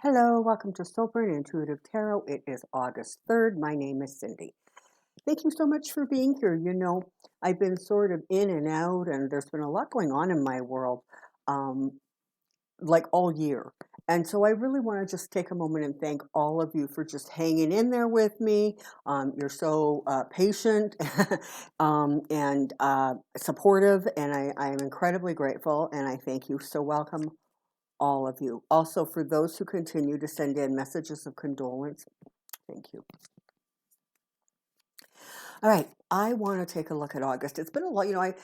Hello, welcome to Soulprint Intuitive Tarot. It is August 3rd. My name is Cindy. Thank you so much for being here. I've been sort of in and out, and there's been a lot going on in my world, um, like all year. And so I really want to just take a moment and thank all of you for just hanging in there with me. You're so patient and supportive, and I am incredibly grateful, and I thank you. So welcome all of you. Also, for those who continue to send in messages of condolence, thank you. All right, I want to take a look at August. It's been a lot,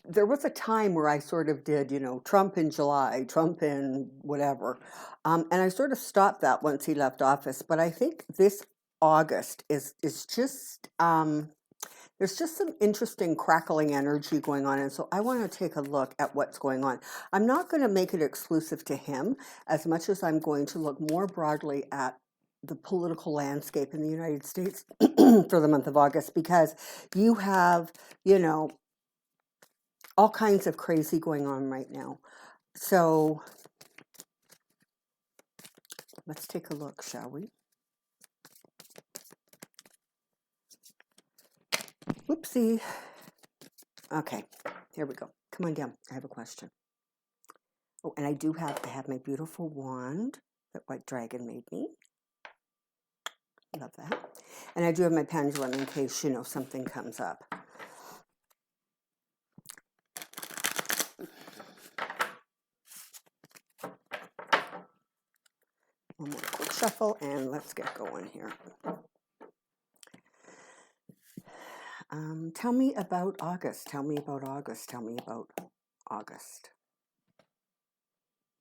there was a time where I sort of did, Trump in July, Trump in whatever. And I sort of stopped that once he left office. But I think this August is just, there's just some interesting crackling energy going on. And so I want to take a look at what's going on. I'm not going to make it exclusive to him as much as I'm going to look more broadly at the political landscape in the United States for the month of August, because you have, all kinds of crazy going on right now. So let's take a look, shall we? Whoopsie. Okay, here we go. Come on down. I have a question. Oh, and I have my beautiful wand that White Dragon made me. Love that. And I do have my pendulum in case, something comes up. One more quick shuffle and let's get going here. Tell me about August. Tell me about August. Tell me about August.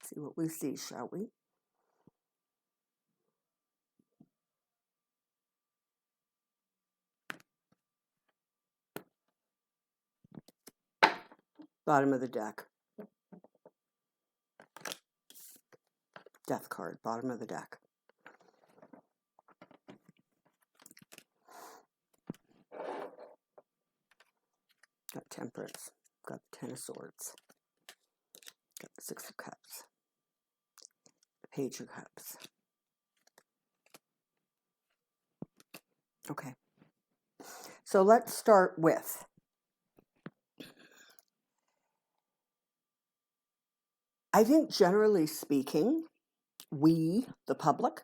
See what we see, shall we? Bottom of the deck. Death card, bottom of the deck. Got Temperance. Got the Ten of Swords. Got the Six of Cups. The Page of Cups. Okay. So let's start with I think generally speaking, we, the public,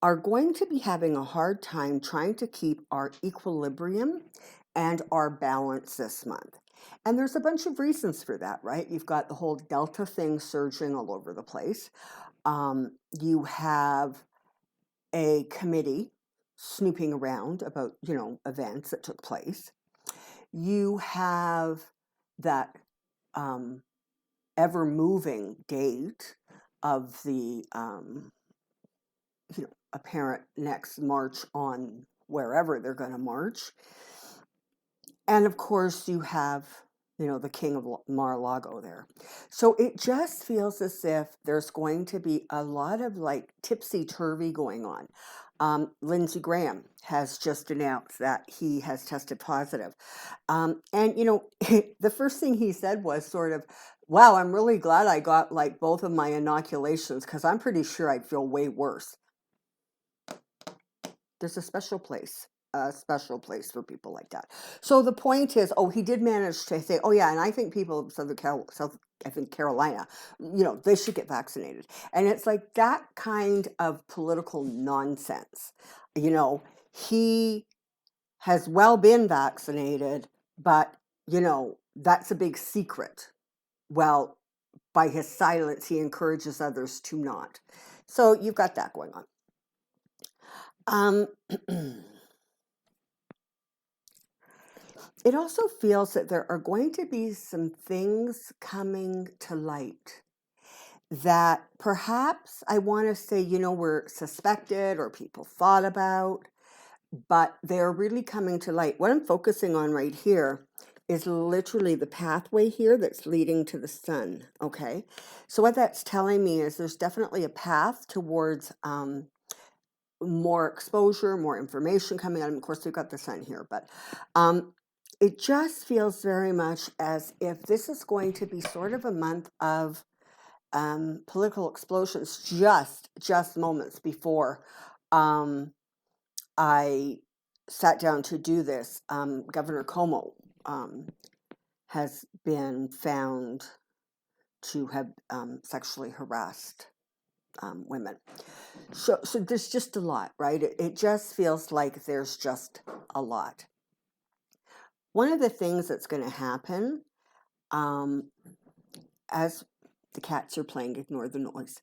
are going to be having a hard time trying to keep our equilibrium and our balance this month. And there's a bunch of reasons for that, right? You've got the whole Delta thing surging all over the place. You have a committee snooping around about, events that took place. You have that ever-moving date of the apparent next march on wherever they're going to march. And of course you have, the King of Mar-a-Lago there. So it just feels as if there's going to be a lot of like tipsy-turvy going on. Lindsey Graham has just announced that he has tested positive. And, the first thing he said was sort of, wow, I'm really glad I got like both of my inoculations because I'm pretty sure I'd feel way worse. There's a special place for people like that. So the point is, he did manage to say, and I think people of Carolina, they should get vaccinated. And it's like that kind of political nonsense. He has well been vaccinated, but, that's a big secret. Well, by his silence, he encourages others to not. So you've got that going on. It also feels that there are going to be some things coming to light that perhaps I want to say, were suspected or people thought about, but they're really coming to light. What I'm focusing on right here is literally the pathway here that's leading to the sun, okay? So what that's telling me is there's definitely a path towards more exposure, more information coming out. And of course, we've got the sun here, but it just feels very much as if this is going to be sort of a month of political explosions just moments before I sat down to do this. Governor Cuomo has been found to have sexually harassed women. So there's just a lot, right? It just feels like there's just a lot. One of the things that's going to happen as the cats are playing, ignore the noise.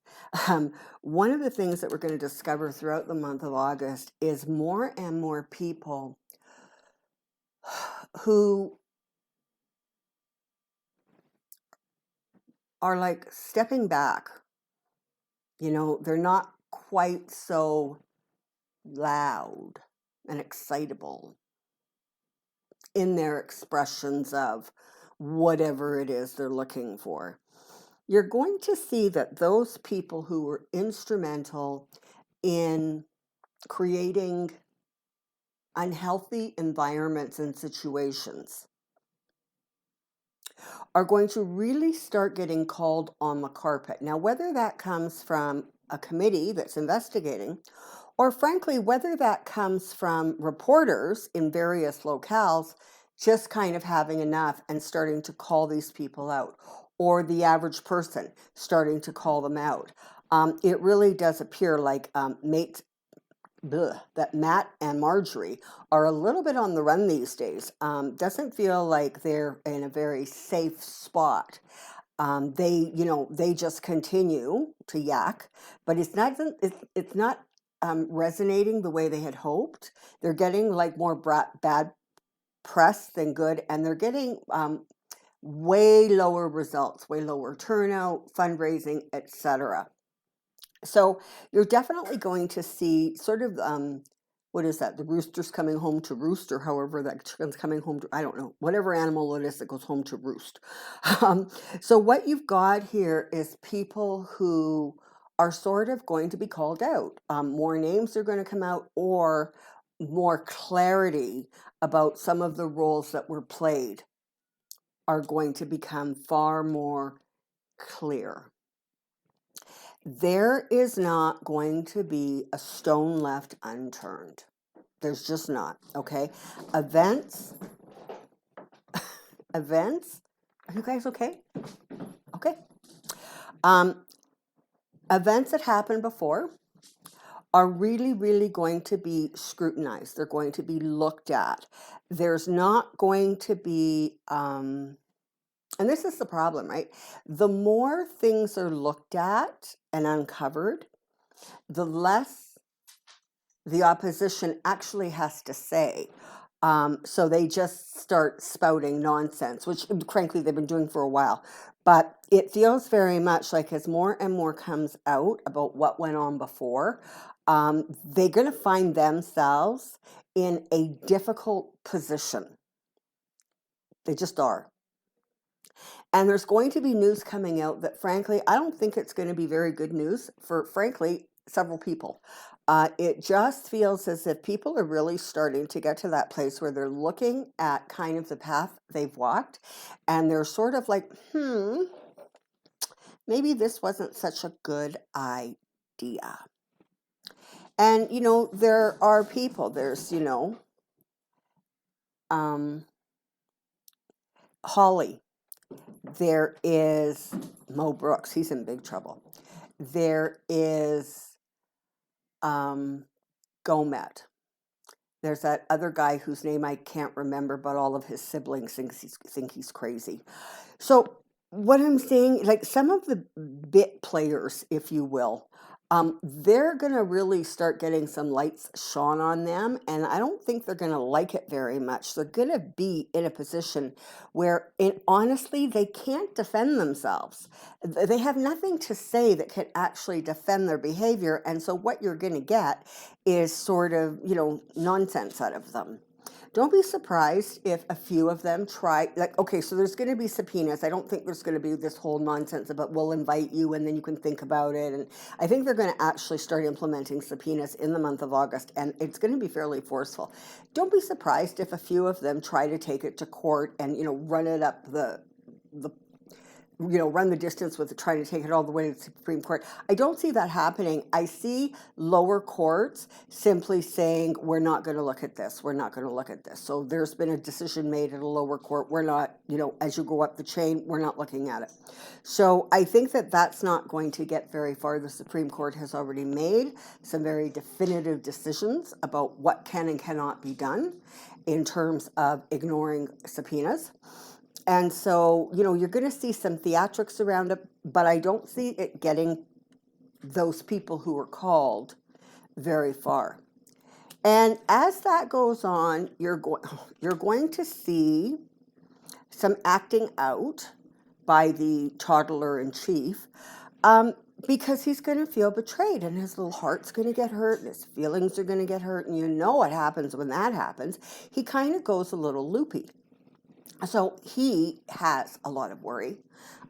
One of the things that we're going to discover throughout the month of August is more and more people who are like stepping back. They're not quite so loud and excitable in their expressions of whatever it is they're looking for. You're going to see that those people who were instrumental in creating unhealthy environments and situations are going to really start getting called on the carpet. Now, whether that comes from a committee that's investigating, or frankly, whether that comes from reporters in various locales just kind of having enough and starting to call these people out, or the average person starting to call them out. It really does appear like that Matt and Marjorie are a little bit on the run these days. Doesn't feel like they're in a very safe spot. They just continue to yak, but it's not resonating the way they had hoped. They're getting like more bad press than good, and they're getting way lower results, way lower turnout, fundraising, etc. So you're definitely going to see sort of what is that? The rooster's coming home to roost, or however that chicken's coming home to, I don't know, whatever animal it is that goes home to roost. So what you've got here is people who are sort of going to be called out. More names are going to come out, or more clarity about some of the roles that were played are going to become far more clear. There is not going to be a stone left unturned. There's just not, okay? Events, are you guys okay? Okay. Events that happened before are really, really going to be scrutinized. They're going to be looked at. There's not going to be, and this is the problem, right? The more things are looked at and uncovered, the less the opposition actually has to say. So they just start spouting nonsense, which frankly they've been doing for a while. But it feels very much like as more and more comes out about what went on before, they're going to find themselves in a difficult position. They just are. And there's going to be news coming out that, frankly, I don't think it's going to be very good news for, frankly, several people. It just feels as if people are really starting to get to that place where they're looking at kind of the path they've walked, and they're sort of like, maybe this wasn't such a good idea. And, there are people, there's, Holly. There is Mo Brooks. He's in big trouble. There is Gomet. There's that other guy whose name I can't remember, but all of his siblings think he's crazy. So what I'm saying, like some of the bit players, if you will, they're going to really start getting some lights shone on them, and I don't think they're going to like it very much. They're going to be in a position where, honestly, they can't defend themselves. They have nothing to say that can actually defend their behavior, and so what you're going to get is sort of, nonsense out of them. Don't be surprised if a few of them try, like, okay, so there's going to be subpoenas. I don't think there's going to be this whole nonsense about we'll invite you and then you can think about it. And I think they're going to actually start implementing subpoenas in the month of August, and it's going to be fairly forceful. Don't be surprised if a few of them try to take it to court and, run it up the run the distance with trying to take it all the way to the Supreme Court. I don't see that happening. I see lower courts simply saying, we're not going to look at this. We're not going to look at this. So there's been a decision made at a lower court. We're not, as you go up the chain, we're not looking at it. So I think that that's not going to get very far. The Supreme Court has already made some very definitive decisions about what can and cannot be done in terms of ignoring subpoenas. And so, you're going to see some theatrics around it, but I don't see it getting those people who are called very far. And as that goes on, you're going to see some acting out by the toddler in chief, because he's going to feel betrayed, and his little heart's going to get hurt, and his feelings are going to get hurt, and what happens when that happens. He kind of goes a little loopy. So he has a lot of worry,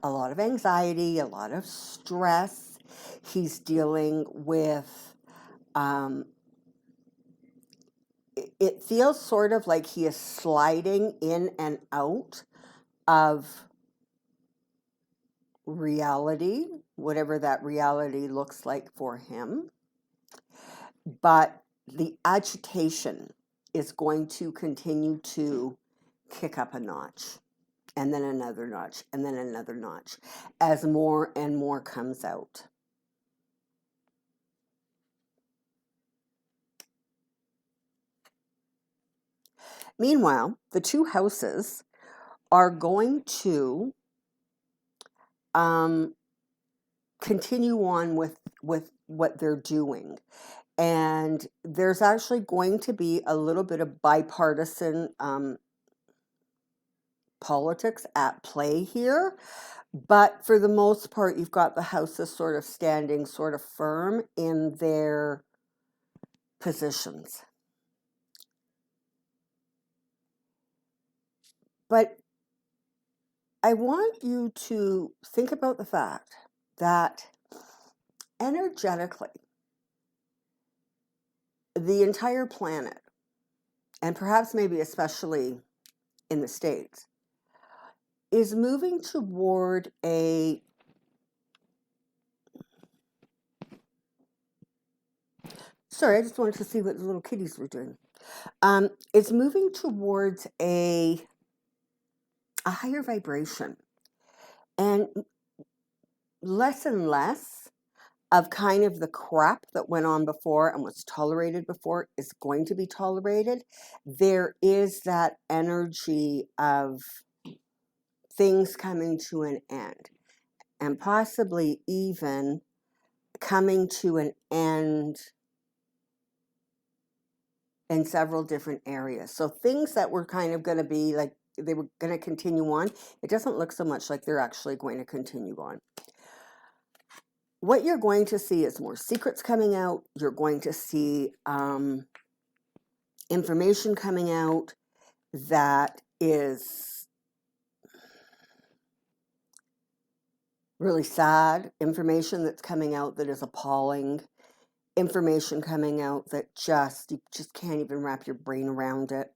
a lot of anxiety, a lot of stress. He's dealing with, it feels sort of like he is sliding in and out of reality, whatever that reality looks like for him. But the agitation is going to continue to kick up a notch, and then another notch, and then another notch, as more and more comes out. Meanwhile, the two houses are going to continue on with what they're doing. And there's actually going to be a little bit of bipartisan politics at play here. But for the most part, you've got the houses sort of standing sort of firm in their positions. But I want you to think about the fact that energetically, the entire planet, and perhaps maybe especially in the States, is moving toward a sorry, I just wanted to see what the little kitties were doing. It's moving towards a higher vibration, and less of kind of the crap that went on before and was tolerated before is going to be tolerated. There is that energy of things coming to an end, and possibly even coming to an end in several different areas. So things that were kind of going to be like they were going to continue on, it doesn't look so much like they're actually going to continue on. What you're going to see is more secrets coming out. You're going to see information coming out that is really sad, information that's coming out that is appalling, information coming out that you just can't even wrap your brain around it.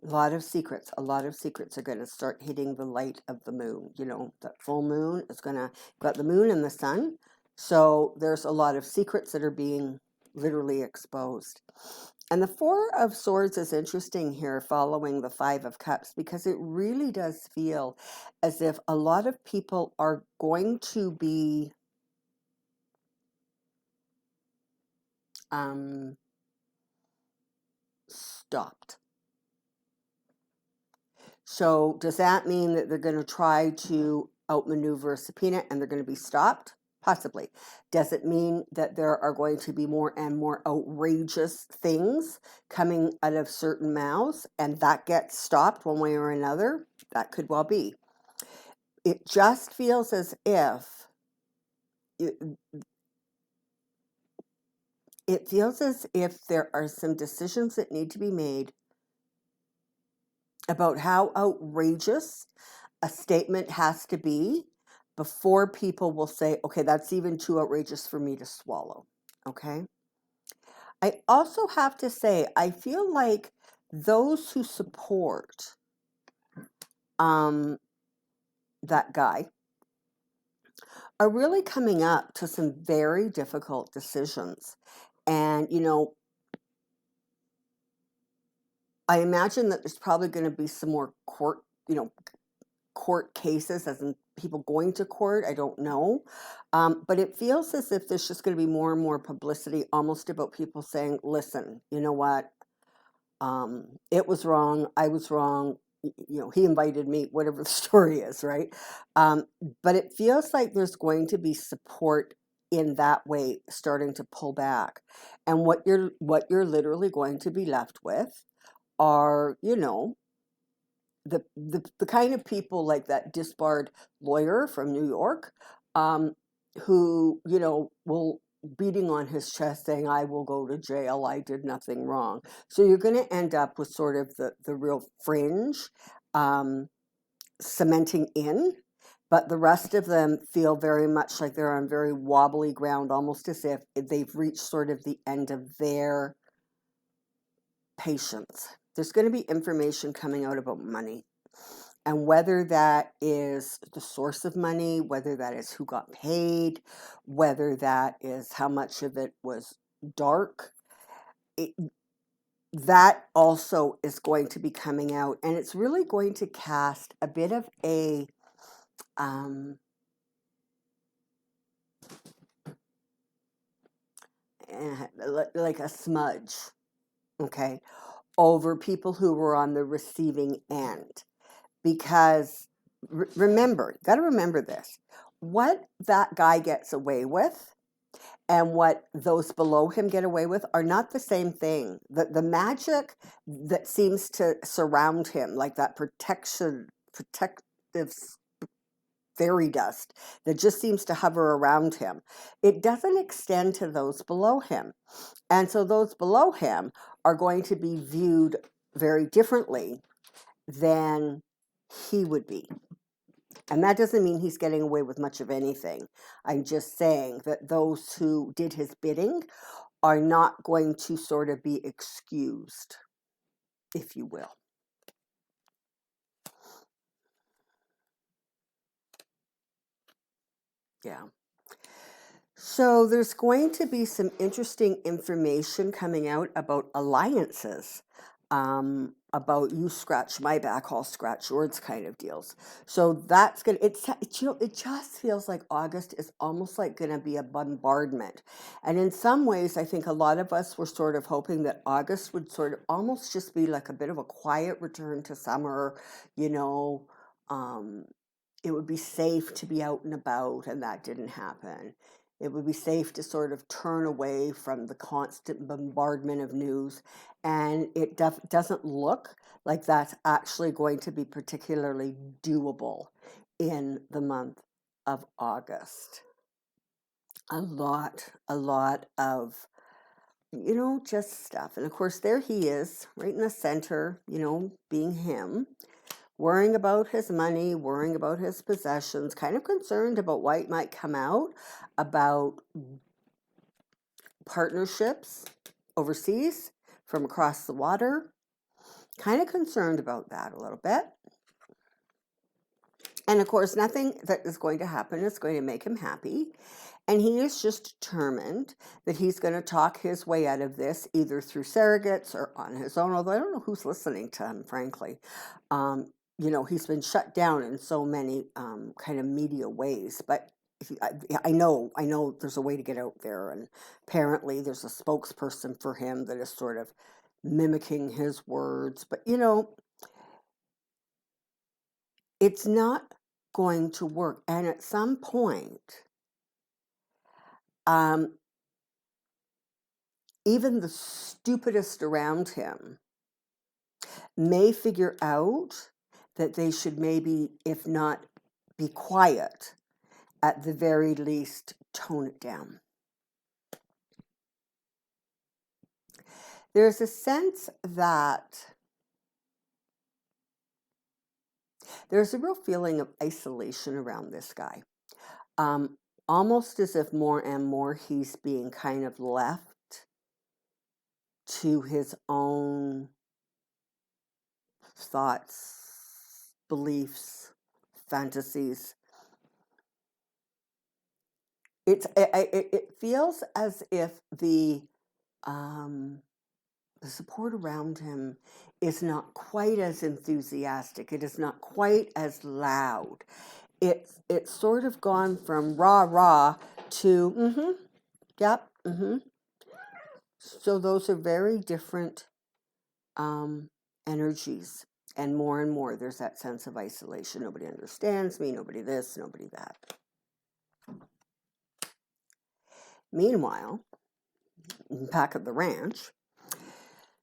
A lot of secrets are going to start hitting the light of the moon. That full moon is got the moon and the sun. So there's a lot of secrets that are being literally exposed. And the Four of Swords is interesting here following the Five of Cups, because it really does feel as if a lot of people are going to be stopped. So does that mean that they're going to try to outmaneuver a subpoena and they're going to be stopped? Possibly. Does it mean that there are going to be more and more outrageous things coming out of certain mouths and that gets stopped one way or another? That could well be. It just feels as if there are some decisions that need to be made about how outrageous a statement has to be before people will say, okay, that's even too outrageous for me to swallow. Okay. I also have to say, I feel like those who support that guy, are really coming up to some very difficult decisions. And, I imagine that there's probably going to be some more court cases, as in people going to court. I don't know. But it feels as if there's just going to be more and more publicity almost about people saying, listen, you know what? It was wrong. I was wrong. He invited me, whatever the story is, right? Um, but it feels like there's going to be support in that way starting to pull back. And what you're literally going to be left with are, the kind of people like that disbarred lawyer from New York, um, who, will beating on his chest saying, I will go to jail, I did nothing wrong. So you're going to end up with sort of the real fringe um, cementing in, but the rest of them feel very much like they're on very wobbly ground, almost as if they've reached sort of the end of their patience. There's going to be information coming out about money. And whether that is the source of money, whether that is who got paid, whether that is how much of it was dark, it, that also is going to be coming out. And it's really going to cast a bit of a, like a smudge, okay, over people who were on the receiving end. Because remember, you got to remember this, what that guy gets away with and what those below him get away with are not the same thing. The magic that seems to surround him, like that protective fairy dust that just seems to hover around him, it doesn't extend to those below him. And so those below him are going to be viewed very differently than he would be. And that doesn't mean he's getting away with much of anything. I'm just saying that those who did his bidding are not going to sort of be excused, if you will. Yeah. So there's going to be some interesting information coming out about alliances, about you scratch my back, I'll scratch yours kind of deals. So that's gonna. It just feels like August is almost like going to be a bombardment, and in some ways, I think a lot of us were sort of hoping that August would sort of almost just be like a bit of a quiet return to summer, you know. Um, it would be safe to be out and about, and that didn't happen. It would be safe to sort of turn away from the constant bombardment of news. And it doesn't look like that's actually going to be particularly doable in the month of August. A lot of, just stuff. And of course, there he is, right in the center, being him, worrying about his money, worrying about his possessions, kind of concerned about what might come out about partnerships overseas from across the water. Kind of concerned about that a little bit. And of course, nothing that is going to happen is going to make him happy. And he is just determined that he's going to talk his way out of this, either through surrogates or on his own, although I don't know who's listening to him, frankly. He's been shut down in so many kind of media ways, but I know there's a way to get out there, and apparently there's a spokesperson for him that is sort of mimicking his words, but it's not going to work. And at some point, um, even the stupidest around him may figure out that they should maybe, if not be quiet, at the very least, tone it down. There's a sense that there's a real feeling of isolation around this guy. Almost as if more and more he's being kind of left to his own thoughts beliefs, fantasies. It feels as if um, the support around him is not quite as enthusiastic. It is not quite as loud. It's sort of gone from rah rah to yep, So those are very different energies. And more, there's that sense of isolation. Nobody understands me, nobody this, nobody that. Meanwhile, back at the ranch,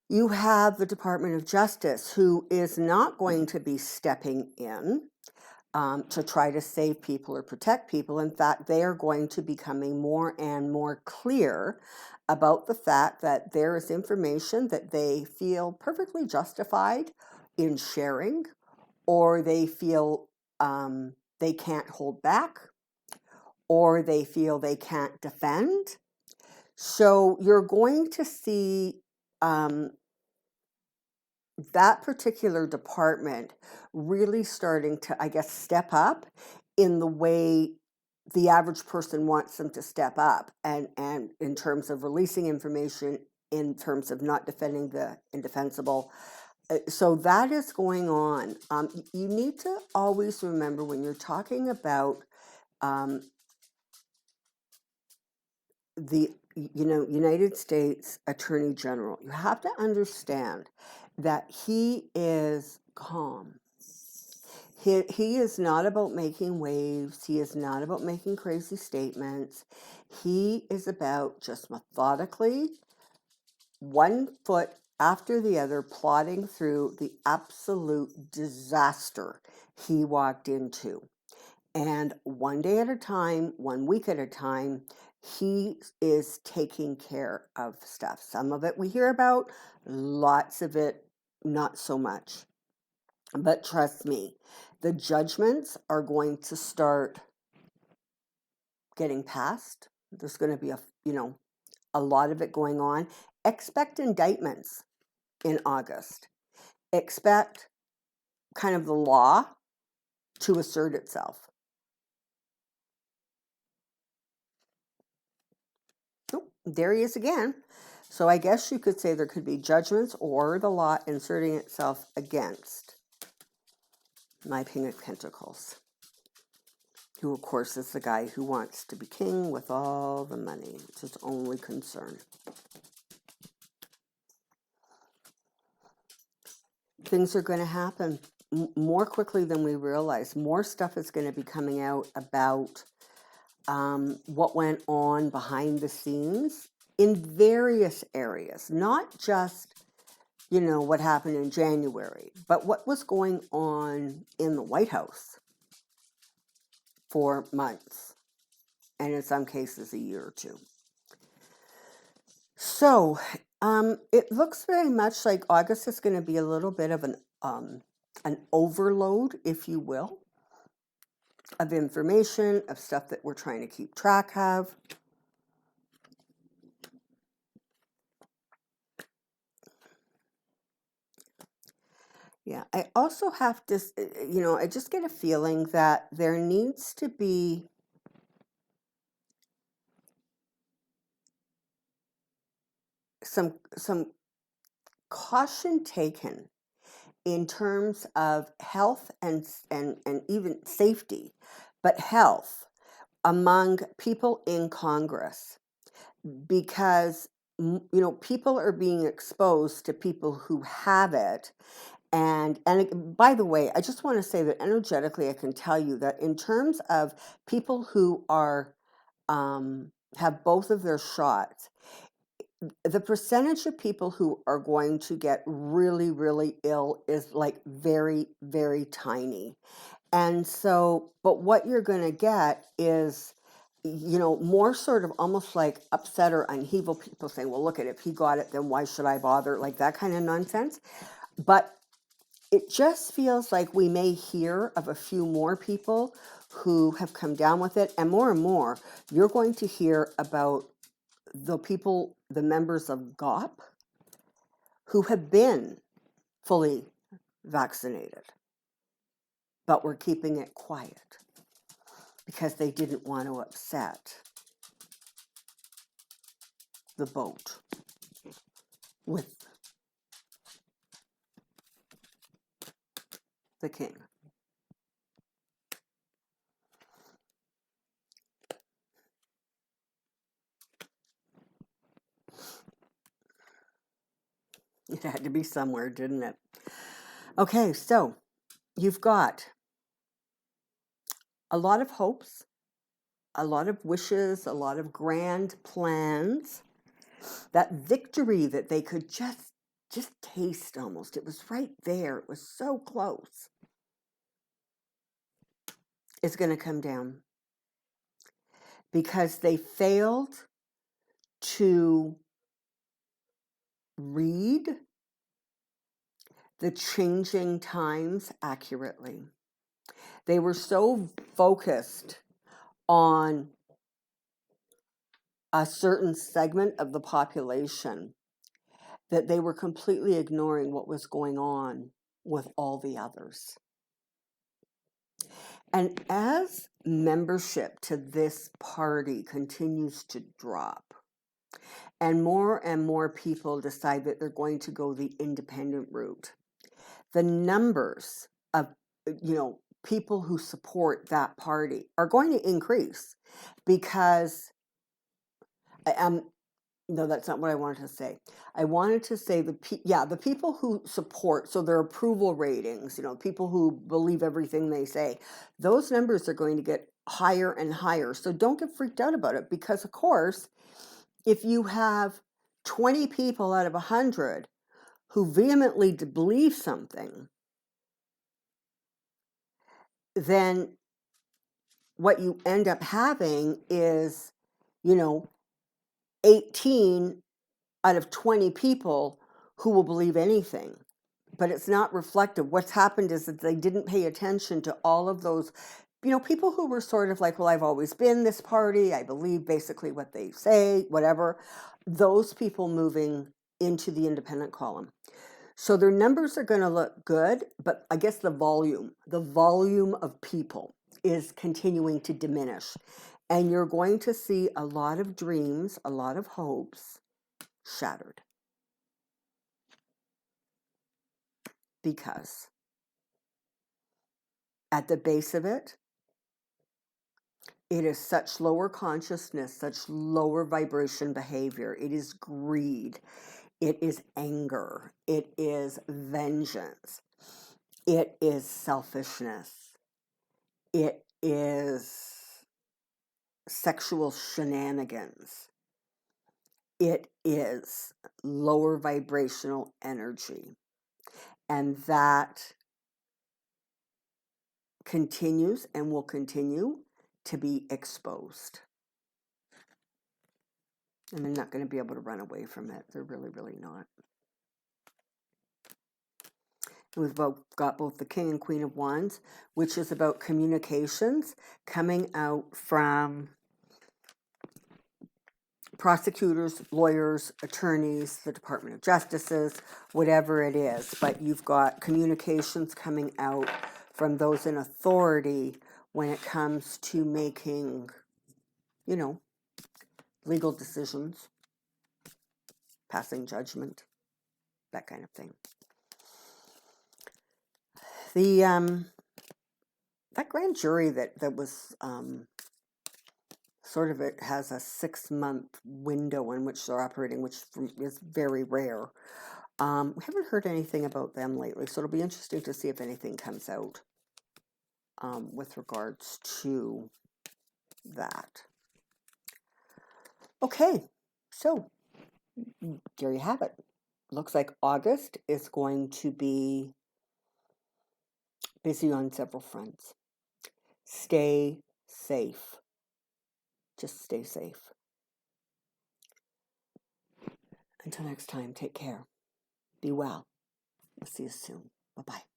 you have the Department of Justice, who is not going to be stepping in to try to save people or protect people. In fact, they are going to be becoming more and more clear about the fact that there is information that they feel perfectly justified in sharing, or they feel they can't hold back, or they feel they can't defend. So you're going to see that particular department really starting to, I guess, step up in the way the average person wants them to step up, and in terms of releasing information, in terms of not defending the indefensible. So that is going on. You need to always remember when you're talking about the United States Attorney General, you have to understand that he is calm. He is not about making waves. He is not about making crazy statements. He is about just methodically, one foot after the other, plodding through the absolute disaster he walked into. And one day at a time, 1 week at a time, he is taking care of stuff. Some of it we hear about, lots of it not so much. But trust me, the judgments are going to start getting passed. There's going to be a lot of it going on. Expect indictments in August. Expect kind of the law to assert itself. Oh, there he is again. So I guess you could say there could be judgments or the law inserting itself against my King of Pentacles, who of course is the guy who wants to be king with all the money. It's his only concern. Things are going to happen more quickly than we realize. More stuff is going to be coming out about what went on behind the scenes in various areas, not just what happened in January, but what was going on in the White House for months, and in some cases a year or two. So it looks very much like August is going to be a little bit of an overload, if you will, of information, of stuff that we're trying to keep track of. Yeah, I also have to, I just get a feeling that there needs to be some caution taken in terms of health and even safety, but health among people in Congress, because people are being exposed to people who have it. And by the way, I just want to say that energetically, I can tell you that in terms of people who are have both of their shots, the percentage of people who are going to get really, really ill is like very, very tiny. And so, but what you're going to get is, more sort of almost like upset or upheaval people saying, well, look at it, if he got it, then why should I bother? Like that kind of nonsense. But it just feels like we may hear of a few more people who have come down with it. And more, you're going to hear about the members of GOP who have been fully vaccinated. but were keeping it quiet because they didn't want to upset the boat with the king. It had to be somewhere, didn't it? Okay, so you've got a lot of hopes, a lot of wishes, a lot of grand plans, that victory that they could just taste almost. It was right there. It was so close. It's going to come down because they failed to read the changing times accurately. They were so focused on a certain segment of the population that they were completely ignoring what was going on with all the others. And as membership to this party continues to drop, and more people decide that they're going to go the independent route, the numbers of, people who support that party are going to increase because no, that's not what I wanted to say. I wanted to say the people who support, so their approval ratings, people who believe everything they say, those numbers are going to get higher and higher. So don't get freaked out about it because, of course, if you have 20 people out of 100 who vehemently believe something, then what you end up having is, 18 out of 20 people who will believe anything. But it's not reflective. What's happened is that they didn't pay attention to all of those, people who were sort of like, well, I've always been this party. I believe basically what they say, whatever. Those people moving into the independent column. So their numbers are going to look good, but I guess the volume of people is continuing to diminish. And you're going to see a lot of dreams, a lot of hopes shattered. Because at the base of it, it is such lower consciousness, such lower vibration behavior. It is greed. It is anger. It is vengeance. It is selfishness. It is sexual shenanigans. It is lower vibrational energy. And that continues and will continue to be exposed. And they're not going to be able to run away from it. They're really, really not. We've got both the King and Queen of Wands, which is about communications coming out from prosecutors, lawyers, attorneys, the Department of Justices, whatever it is. But you've got communications coming out from those in authority when it comes to making, legal decisions, passing judgment, that kind of thing. The that grand jury that was sort of, it has a 6-month window in which they're operating, which is very rare. We haven't heard anything about them lately, so it'll be interesting to see if anything comes out with regards to that. Okay, so there you have it. Looks like August is going to be busy on several fronts. Stay safe. Just stay safe. Until next time, take care. Be well. We'll see you soon. Bye-bye.